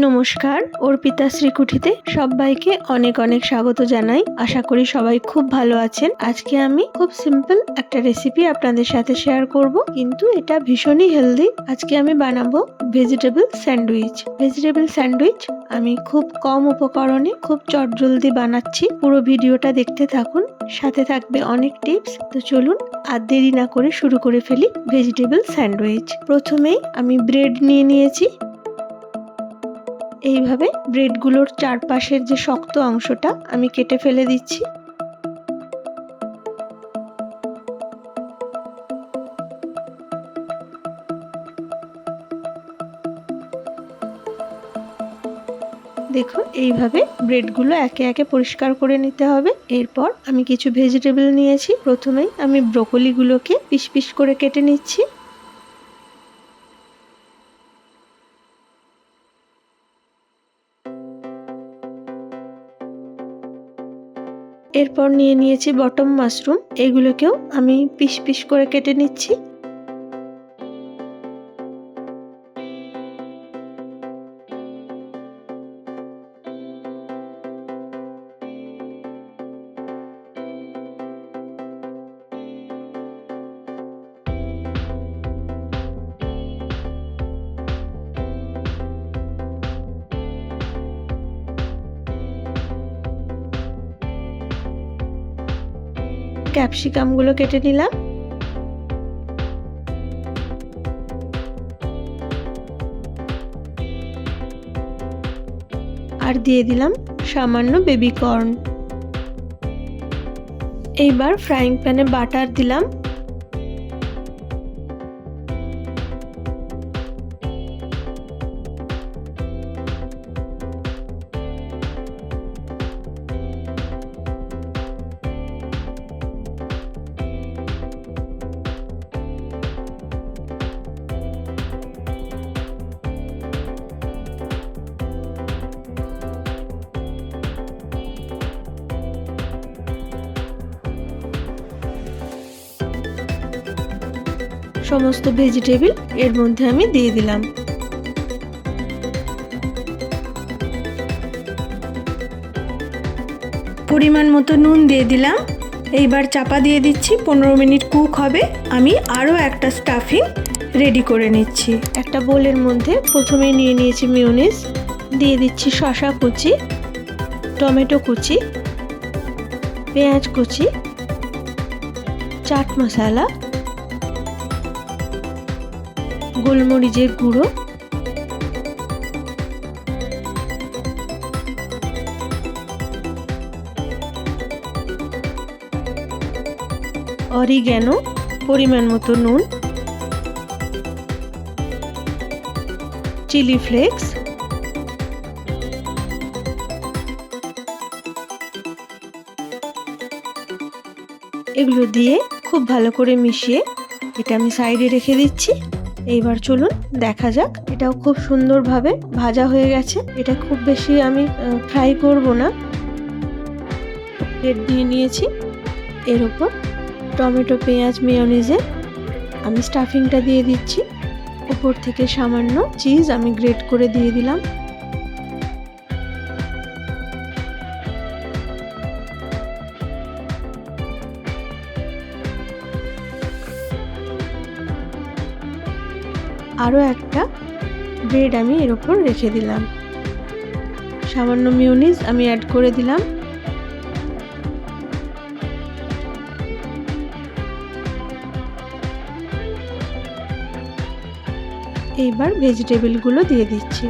নমস্কার, অর্পিতা শ্রীকুঠিতে সবাইকে অনেক অনেক স্বাগত জানাই। আশা করি সবাই খুব ভালো আছেন। আজকে আমি খুব সিম্পল একটা রেসিপি আপনাদের সাথে শেয়ার করব, কিন্তু এটা ভীষণই হেলদি। আজকে আমি বানাবো ভেজিটেবল স্যান্ডউইচ। ভেজিটেবল স্যান্ডউইচ আমি খুব কম উপকরণে খুব চটজলদি বানাচ্ছি। পুরো ভিডিওটা দেখতে থাকুন, সাথে থাকবে অনেক টিপস। তো চলুন আর দেরি না করে শুরু করে ফেলি ভেজিটেবল স্যান্ডউইচ। প্রথমেই আমি ব্রেড নিয়ে নিয়েছি। এইভাবে ব্রেডগুলোর চারপাশের যে শক্ত অংশটা আমি কেটে ফেলে দিচ্ছি। দেখুন, এইভাবে ব্রেডগুলো একে একে পরিষ্কার করে নিতে হবে। এরপর আমি কিছু ভেজিটেবল নিয়েছি। প্রথমেই আমি ব্রোকলিগুলোকে পিস পিস করে কেটে নিচ্ছি। এরপর নিয়ে নিয়েছি বটম মাশরুম, এগুলোকেও আমি পিস পিস করে কেটে নিচ্ছি। ক্যাপসিকামগুলো কেটে নিলাম। আর দিয়ে দিলাম সামান্য বেবি কর্ন। এইবার ফ্রাইং প্যানে বাটার দিলাম। সমস্ত ভেজিটেবল এর মধ্যে আমি দিয়ে দিলাম। পরিমাণ মতো নুন দিয়ে দিলাম। এইবার চাপা দিয়ে দিচ্ছি, 15 মিনিট কুক হবে। আমি আরও একটা স্টাফিং রেডি করে নিচ্ছি। একটা বোলের মধ্যে প্রথমে নিয়ে নিয়েছি মিউনিস, দিয়ে দিচ্ছি শসা কুচি, টমেটো কুচি, পেঁয়াজ কুচি, চাট মশলা, গোলমরিচের গুঁড়ো, অরিগ্যানো, পরিমাণ মতো নুন, চিলি ফ্লেক্স, এগুলো দিয়ে খুব ভালো করে মিশিয়ে এটা আমি সাইডে রেখে দিচ্ছি। এইবার চলুন দেখা যাক। এটাও খুব সুন্দরভাবে ভাজা হয়ে গেছে। এটা খুব বেশি আমি ফ্রাই করব না। প্লেট দিয়ে নিয়েছি, এর উপর টমেটো, পেঁয়াজ, মেয়োনিজে আমি স্টাফিংটা দিয়ে দিচ্ছি। উপর থেকে সামান্য চিজ আমি গ্রেট করে দিয়ে দিলাম। আরও একটা ব্রেড আমি এর উপর রেখে দিলাম। সামান্য মিউনিস আমি অ্যাড করে দিলাম। এইবার ভেজিটেবলগুলো দিয়ে দিচ্ছি।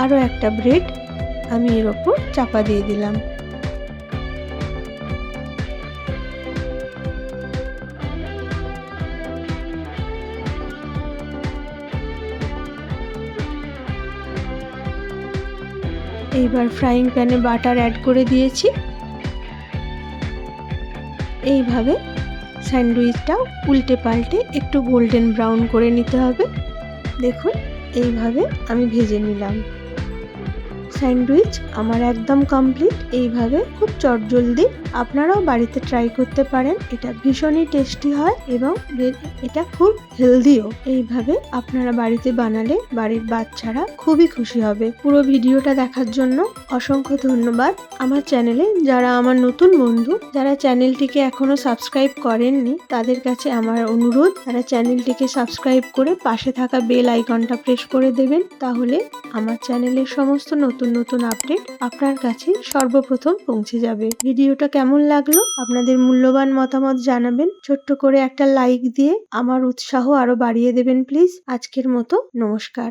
আরও একটা ব্রেড আমি এর ওপর চাপা দিয়ে দিলাম। এইবার ফ্রাইং প্যানে বাটার অ্যাড করে দিয়েছি। এইভাবে স্যান্ডউইচটা উল্টে পাল্টে একটু গোল্ডেন ব্রাউন করে নিতে হবে। দেখুন, এইভাবে আমি ভেজে নিলাম। স্যান্ডউইচ আমার একদম কমপ্লিট। এইভাবে খুব চটজলদি আপনারাও বাড়িতে ট্রাই করতে পারেন। এটা ভীষণই টেস্টি হয় এবং এটা খুব হেলদিও। এইভাবে আপনারা বাড়িতে বানালে বাড়ির বাচ্চারা খুবই খুশি হবে। পুরো ভিডিওটা দেখার জন্য অসংখ্য ধন্যবাদ। আমার চ্যানেলে যারা আমার নতুন বন্ধু, যারা চ্যানেলটিকে এখনো সাবস্ক্রাইব করেননি, তাদের কাছে আমার অনুরোধ, তারা চ্যানেলটিকে সাবস্ক্রাইব করে পাশে থাকা বেল আইকনটা প্রেস করে দেবেন। তাহলে আমার চ্যানেলের সমস্ত নতুন নতুন আপডেট আপনার কাছে সর্বপ্রথম পৌঁছে যাবে। ভিডিওটা কেমন লাগলো আপনাদের মূল্যবান মতামত জানাবেন। ছোট্ট করে একটা লাইক দিয়ে আমার উৎসাহ আরো বাড়িয়ে দেবেন প্লিজ। আজকের মতো নমস্কার।